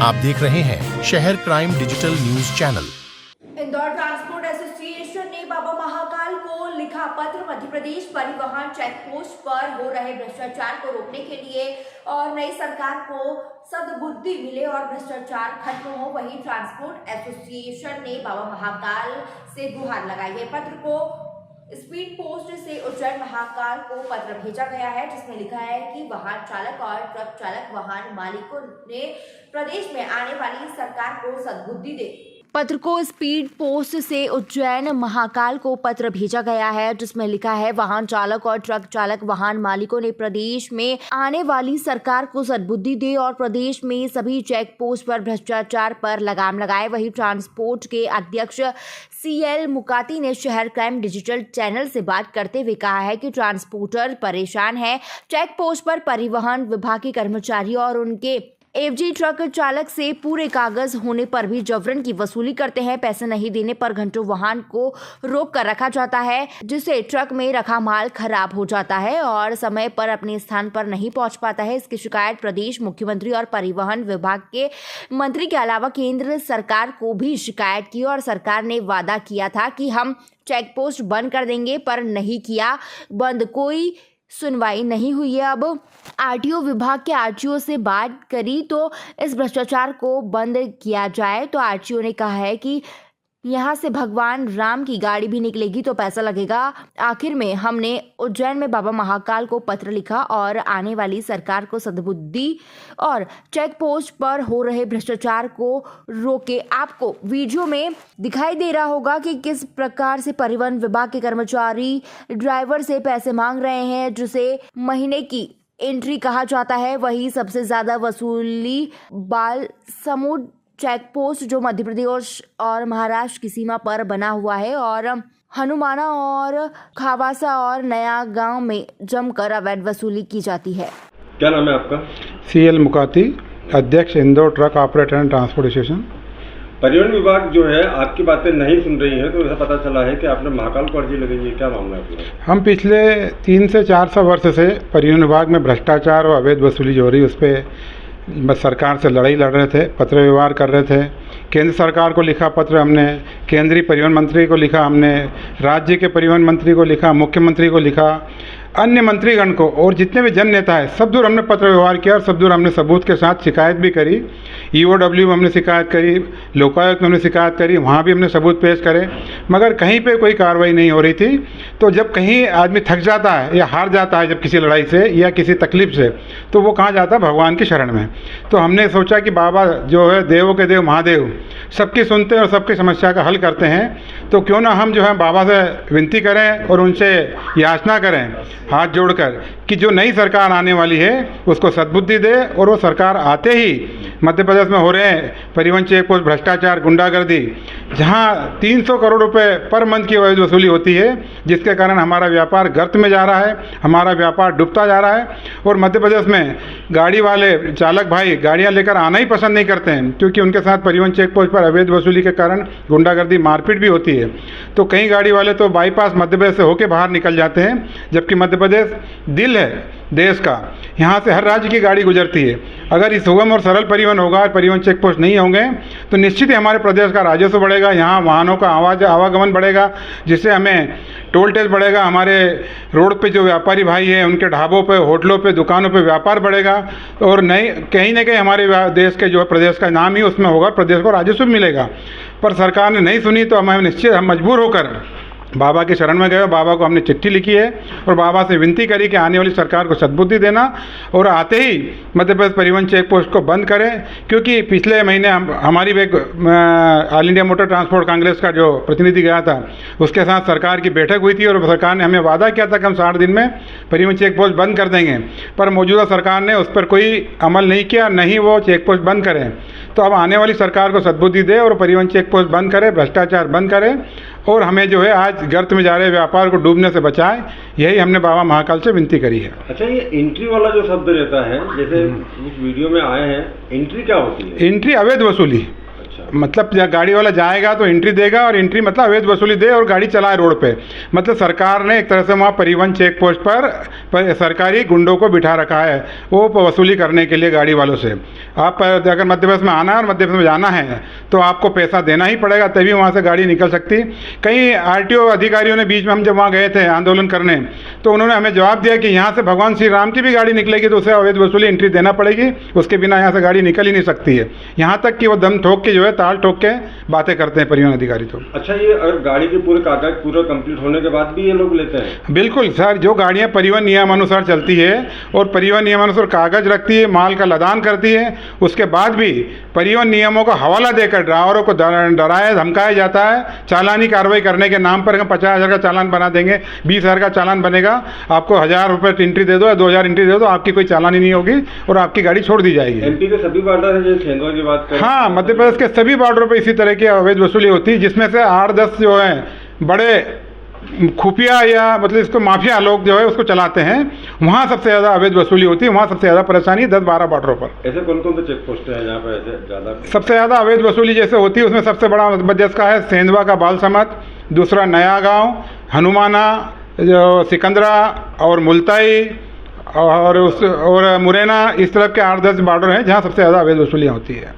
आप देख रहे हैं शहर crime digital news channel. Indore transport association ने बाबा महाकाल को लिखा पत्र मध्य प्रदेश परिवहन चेक पोस्ट पर हो रहे भ्रष्टाचार को रोकने के लिए और नई सरकार को सद्बुद्धि मिले और भ्रष्टाचार खत्म हो। वहीं ट्रांसपोर्ट एसोसिएशन ने बाबा महाकाल से गुहार लगाई है। पत्र को स्पीड पोस्ट से उज्जैन महाकाल को पत्र भेजा गया है, जिसमें लिखा है कि वाहन चालक और ट्रक चालक वाहन मालिकों ने प्रदेश में आने वाली सरकार को सद्बुद्धि दे। पत्र को स्पीड पोस्ट से उज्जैन महाकाल को पत्र भेजा गया है, जिसमें लिखा है वाहन चालक और ट्रक चालक वाहन मालिकों ने प्रदेश में आने वाली सरकार को सद्बुद्धि दे और प्रदेश में सभी चेक पोस्ट पर भ्रष्टाचार पर लगाम लगाए। वहीं ट्रांसपोर्ट के अध्यक्ष CL मुकाती ने शहर क्राइम डिजिटल चैनल से बात करते हुए कहा है कि ट्रांसपोर्टर परेशान है। चेक पोस्ट पर परिवहन विभाग के कर्मचारी और उनके एफजी ट्रक चालक से पूरे कागज होने पर भी जबरन की वसूली करते हैं। पैसे नहीं देने पर घंटों वाहन को रोक कर रखा जाता है, जिससे ट्रक में रखा माल खराब हो जाता है और समय पर अपने स्थान पर नहीं पहुंच पाता है। इसकी शिकायत प्रदेश मुख्यमंत्री और परिवहन विभाग के मंत्री के अलावा केंद्र सरकार को भी शिकायत की और सरकार ने वादा किया था कि हम चेक पोस्ट बंद कर देंगे, पर नहीं किया बंद, कोई सुनवाई नहीं हुई है। अब आरटीओ विभाग के आरटीओ से बात करी तो इस भ्रष्टाचार को बंद किया जाए, तो आरटीओ ने कहा है कि यहाँ से भगवान राम की गाड़ी भी निकलेगी तो पैसा लगेगा। आखिर में हमने उज्जैन में बाबा महाकाल को पत्र लिखा और आने वाली सरकार को सद्बुद्धि और चेक पोस्ट पर हो रहे भ्रष्टाचार को रोके। आपको वीडियो में दिखाई दे रहा होगा कि किस प्रकार से परिवहन विभाग के कर्मचारी ड्राइवर से पैसे मांग रहे हैं, जिसे महीने की एंट्री कहा जाता है। वही सबसे ज्यादा वसूली बालसमुद चेक पोस्ट जो मध्य प्रदेश और महाराष्ट्र की सीमा पर बना हुआ है और हनुमाना और खावासा और नया गांव में जमकर अवैध वसूली की जाती है। क्या नाम है आपका? CL मुकाती, अध्यक्ष Indore truck operator and transport association. परिवहन विभाग जो है आपकी बातें नहीं सुन रही है, तो ऐसा पता चला है कि आपने महाकाल को अर्जी लगाई है, क्या मामला है पूरा? हम पिछले 300 से 400 वर्ष से परिवहन विभाग में भ्रष्टाचार और अवैध वसूली जो हो रही उस पर बस सरकार से लड़ाई लड़ रहे थे, पत्र व्यवहार कर रहे थे। केंद्र सरकार को लिखा पत्र हमने, केंद्रीय परिवहन मंत्री को लिखा हमने, राज्य के परिवहन मंत्री को लिखा, मुख्यमंत्री को लिखा, अन्य मंत्रीगण को और जितने भी जन नेता है सब दूर हमने पत्र व्यवहार किया और सब दूर हमने सबूत के साथ शिकायत भी करी। EOW में हमने शिकायत करी, लोकायुक्त में हमने शिकायत करी, वहाँ भी हमने सबूत पेश करे, मगर कहीं पे कोई कार्रवाई नहीं हो रही थी। तो जब कहीं आदमी थक जाता है या हार जाता है जब किसी लड़ाई से या किसी तकलीफ से, तो वो कहाँ जाता है? भगवान की शरण में। तो हमने सोचा कि बाबा जो है देवों के देव महादेव सबकी सुनते हैं और सबकी समस्या का हल करते हैं, तो क्यों ना हम जो है बाबा से विनती करें और उनसे याचना करें हाथ जोड़कर कि जो नई सरकार आने वाली है उसको सद्बुद्धि दे और वो सरकार आते ही मध्य प्रदेश में हो रहे हैं परिवहन चेक पोस्ट भ्रष्टाचार, गुंडागर्दी, जहां 300 करोड़ रुपए पर मंथ की अवैध वसूली होती है, जिसके कारण हमारा व्यापार गर्त में जा रहा है, हमारा व्यापार डूबता जा रहा है। और मध्य प्रदेश में गाड़ी वाले चालक भाई गाड़ियां लेकर आना ही पसंद नहीं करते हैं, क्योंकि उनके साथ परिवहन चेक पोस्ट पर अवैध वसूली के कारण गुंडागर्दी, मारपीट भी होती है। तो कई गाड़ी वाले तो बाईपास मध्य प्रदेश से होकर बाहर निकल जाते हैं, जबकि मध्य प्रदेश दिल है देश का, यहाँ से हर राज्य की गाड़ी गुजरती है। अगर इस सुगम और सरल परिवहन होगा, परिवहन चेक पोस्ट नहीं होंगे, तो निश्चित ही हमारे प्रदेश का राजस्व बढ़ेगा, यहाँ वाहनों का आवागमन बढ़ेगा, जिससे हमें टोल टैक्स बढ़ेगा, हमारे रोड पे जो व्यापारी भाई हैं उनके ढाबों पे, होटलों पे, दुकानों पे व्यापार बढ़ेगा और नई कहीं ना कहीं हमारे देश के जो प्रदेश का नाम ही उसमें होगा, प्रदेश को राजस्व मिलेगा। पर सरकार ने नहीं सुनी, तो हम निश्चित हम मजबूर होकर बाबा की शरण में गए। बाबा को हमने चिट्ठी लिखी है और बाबा से विनती करी कि आने वाली सरकार को सद्बुद्धि देना और आते ही मध्य प्रदेश परिवहन चेक पोस्ट को बंद करें, क्योंकि पिछले महीने हमारी एक all India motor transport Congress का जो प्रतिनिधि गया था उसके साथ सरकार की बैठक हुई थी और सरकार ने हमें वादा किया था कि हम 60 दिन में परिवहन चेक पोस्ट बंद कर देंगे, पर मौजूदा सरकार ने उस पर कोई अमल नहीं किया, नहीं वो चेक पोस्ट बंद करें। तो अब आने वाली सरकार को सद्बुद्धि दे और परिवहन चेक पोस्ट बंद करे, भ्रष्टाचार बंद करे और हमें जो है आज गर्त में जा रहे व्यापार को डूबने से बचाए, यही हमने बाबा महाकाल से विनती करी है। अच्छा, ये एंट्री वाला जो शब्द रहता है, जैसे इस वीडियो में आए हैं, एंट्री क्या होती है? एंट्री अवैध वसूली। अच्छा, मतलब गाड़ी वाला जाएगा तो एंट्री देगा, और एंट्री मतलब अवैध वसूली दे और गाड़ी चलाए रोड पे। मतलब सरकार ने एक तरह से वहाँ परिवहन चेक पोस्ट पर सरकारी गुंडों को बिठा रखा है वो वसूली करने के लिए गाड़ी वालों से। आप अगर मध्य प्रदेश में आना है और मध्य प्रदेश में जाना है तो आपको पैसा देना ही पड़ेगा, तभी वहाँ से गाड़ी निकल सकती। कई RTO अधिकारियों ने बीच में, हम जब वहाँ गए थे आंदोलन करने, तो उन्होंने हमें जवाब दिया कि यहाँ से भगवान श्री राम की भी गाड़ी निकलेगी तो उसे अवैध वसूली एंट्री देना पड़ेगी, उसके बिना यहाँ से गाड़ी निकल ही नहीं सकती है। यहाँ तक कि वो दम ठोक के जो है, ताल ठोक के बातें करते हैं परिवहन अधिकारी। तो अच्छा, ये अगर गाड़ी के पूरे कागज पूरा कंप्लीट होने के बाद भी ये लोग लेते हैं? बिल्कुल सर, जो गाड़ियाँ परिवहन नियमानुसार चलती है और परिवहन नियमानुसार कागज रखती है, माल का लदान करती है, उसके बाद भी परिवहन नियमों का हवाला देकर ड्राइवरों को डराया धमकाया जाता है। चालानी कार्रवाई करने के नाम पर 50,000 का चालान बना देंगे, 20,000 का चालान बनेगा, आपको 1,000 रुपये एंट्री दे दो या 2,000 एंट्री दे दो, आपकी कोई चालानी नहीं होगी और आपकी गाड़ी छोड़ दी जाएगी। MP के सभी बॉर्डर है, जैसे खेंदवा की बात करें? हाँ, मध्य प्रदेश के सभी बॉर्डरों पर इसी तरह की अवैध वसूली होती है, जिसमें से 8-10 जो है बड़े खुफिया या मतलब इसको माफिया लोग जो है उसको चलाते हैं। वहाँ सबसे ज़्यादा अवैध वसूली होती है, वहाँ सबसे ज़्यादा परेशानी 10-12 बॉर्डरों पर। ऐसे कौन कौन से चेक पोस्ट हैं जहाँ पर ऐसे ज़्यादा सबसे ज़्यादा अवैध वसूली जैसे होती है, उसमें सबसे बड़ा मध्यस्थ का है सेंधवा का बालसमत, दूसरा नया गांव, हनुमाना, जो सिकंदरा और मुल्ताई और मुरैना, इस तरह के 8-10 बॉर्डर हैं जहाँ सबसे ज़्यादा अवैध वसूलियाँ होती है।